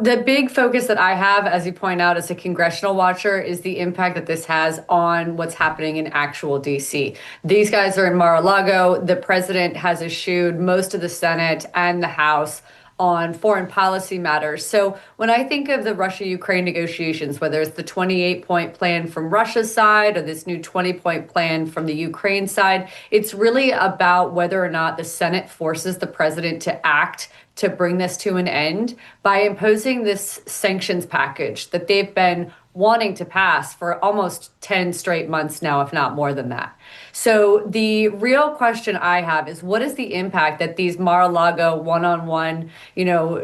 The big focus that I have, as you point out, as a congressional watcher, is the impact that this has on what's happening in actual DC. These guys are in Mar-a-Lago. The president has eschewed most of the Senate and the House on foreign policy matters. So when I think of the Russia-Ukraine negotiations, whether it's the 28-point plan from Russia's side or this new 20-point plan from the Ukraine side, it's really about whether or not the Senate forces the president to act to bring this to an end by imposing this sanctions package that they've been wanting to pass for almost 10 straight months now, if not more than that. So the real question I have is, what is the impact that these Mar-a-Lago one-on-one,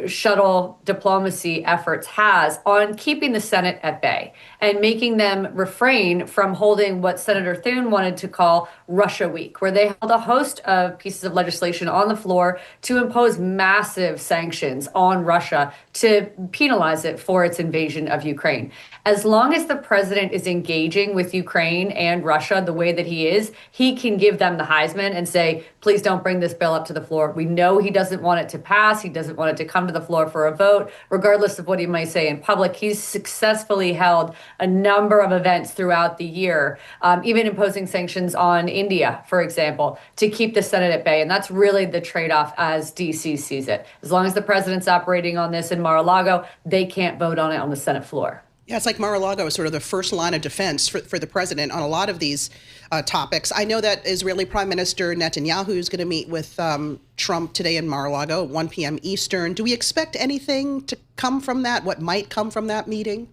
shuttle diplomacy efforts has on keeping the Senate at bay and making them refrain from holding what Senator Thune wanted to call Russia Week, where they held a host of pieces of legislation on the floor to impose massive sanctions on Russia to penalize it for its invasion of Ukraine. As long as the president is engaging with Ukraine and Russia the way that he is, he can give them the Heisman and say, please don't bring this bill up to the floor. We know he doesn't want it to pass. He doesn't want it to come to the floor for a vote, regardless of what he might say in public. He's successfully held a number of events throughout the year, even imposing sanctions on India, for example, to keep the Senate at bay. And that's really the trade-off as DC sees it. As long as the president's operating on this in Mar-a-Lago, they can't vote on it on the Senate floor. Yeah, it's like Mar-a-Lago is sort of the first line of defense for the president on a lot of these topics. I know that Israeli Prime Minister Netanyahu is going to meet with Trump today in Mar-a-Lago at 1 p.m. Eastern. Do we expect anything to come from that? What might come from that meeting?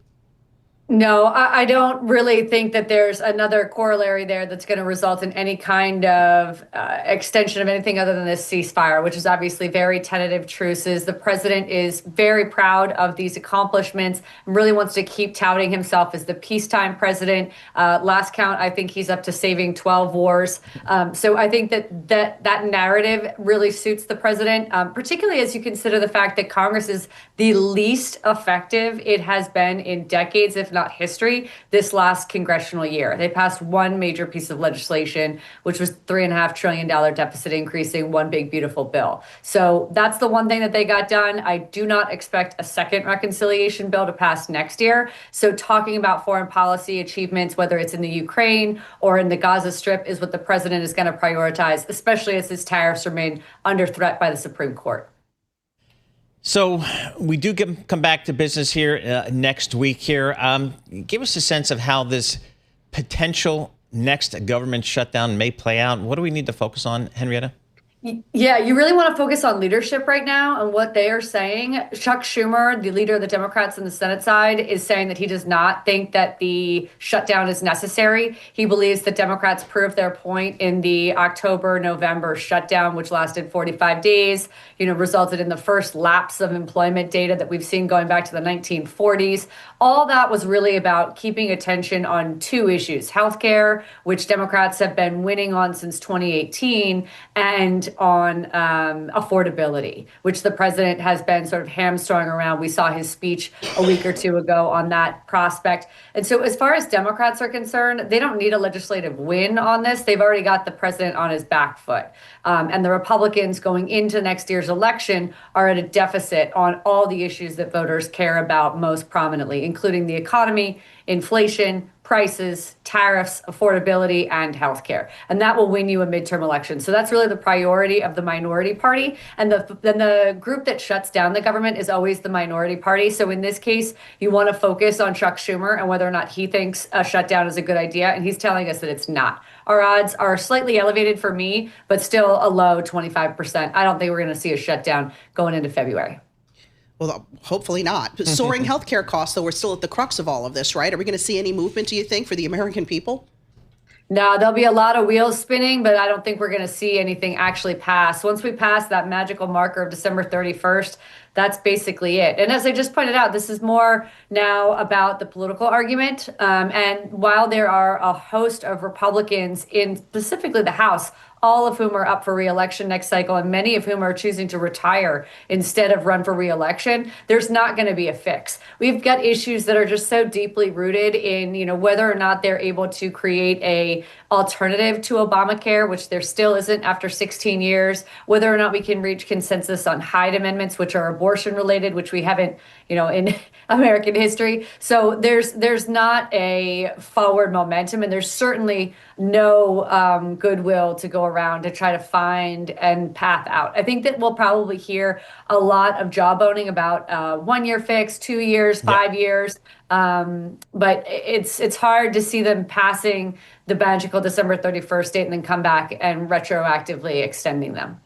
No, I don't really think that there's another corollary there that's going to result in any kind of extension of anything other than this ceasefire, which is obviously very tentative truces. The president is very proud of these accomplishments and really wants to keep touting himself as the peacetime president. Last count, I think he's up to saving 12 wars. So I think that narrative really suits the president, particularly as you consider the fact that Congress is the least effective it has been in decades, if not history, this last congressional year. They passed one major piece of legislation, which was $3.5 trillion deficit increasing, one big, beautiful bill. So that's the one thing that they got done. I do not expect a second reconciliation bill to pass next year. So talking about foreign policy achievements, whether it's in the Ukraine or in the Gaza Strip, is what the president is going to prioritize, especially as his tariffs remain under threat by the Supreme Court. So we do come back to business here next week here. Give us a sense of how this potential next government shutdown may play out. What do we need to focus on, Henrietta? Yeah, you really want to focus on leadership right now and what they are saying. Chuck Schumer, the leader of the Democrats in the Senate side, is saying that he does not think that the shutdown is necessary. He believes that Democrats proved their point in the October-November shutdown, which lasted 45 days, resulted in the first lapse of employment data that we've seen going back to the 1940s. All that was really about keeping attention on two issues: healthcare, which Democrats have been winning on since 2018, and on affordability, which the president has been sort of hamstrung around. We saw his speech a week or two ago on that prospect. And so as far as Democrats are concerned, they don't need a legislative win on this. They've already got the president on his back foot. And the Republicans going into next year's election are at a deficit on all the issues that voters care about most prominently, including the economy, inflation, prices, tariffs, affordability, and healthcare. And that will win you a midterm election. So that's really the priority of the minority party. And then the group that shuts down the government is always the minority party. So in this case, you want to focus on Chuck Schumer and whether or not he thinks a shutdown is a good idea. And he's telling us that it's not. Our odds are slightly elevated for me, but still a low 25%. I don't think we're going to see a shutdown going into February. Well, hopefully not. Soaring healthcare costs, though, we're still at the crux of all of this, right? Are we going to see any movement, do you think, for the American people? No, there'll be a lot of wheels spinning, but I don't think we're going to see anything actually pass. Once we pass that magical marker of December 31st, that's basically it. And as I just pointed out, this is more now about the political argument. And while there are a host of Republicans in specifically the House all of whom are up for re-election next cycle, and many of whom are choosing to retire instead of run for re-election, there's not going to be a fix. We've got issues that are just so deeply rooted in, whether or not they're able to create a alternative to Obamacare, which there still isn't after 16 years, whether or not we can reach consensus on Hyde amendments, which are abortion related, which we haven't, in American history. So there's not a forward momentum, and there's certainly no goodwill to go around to try to find and path out. I think that we'll probably hear a lot of jawboning about 1 year fix, 2 years, 5 years. But it's hard to see them passing the magical December 31st date and then come back and retroactively extending them.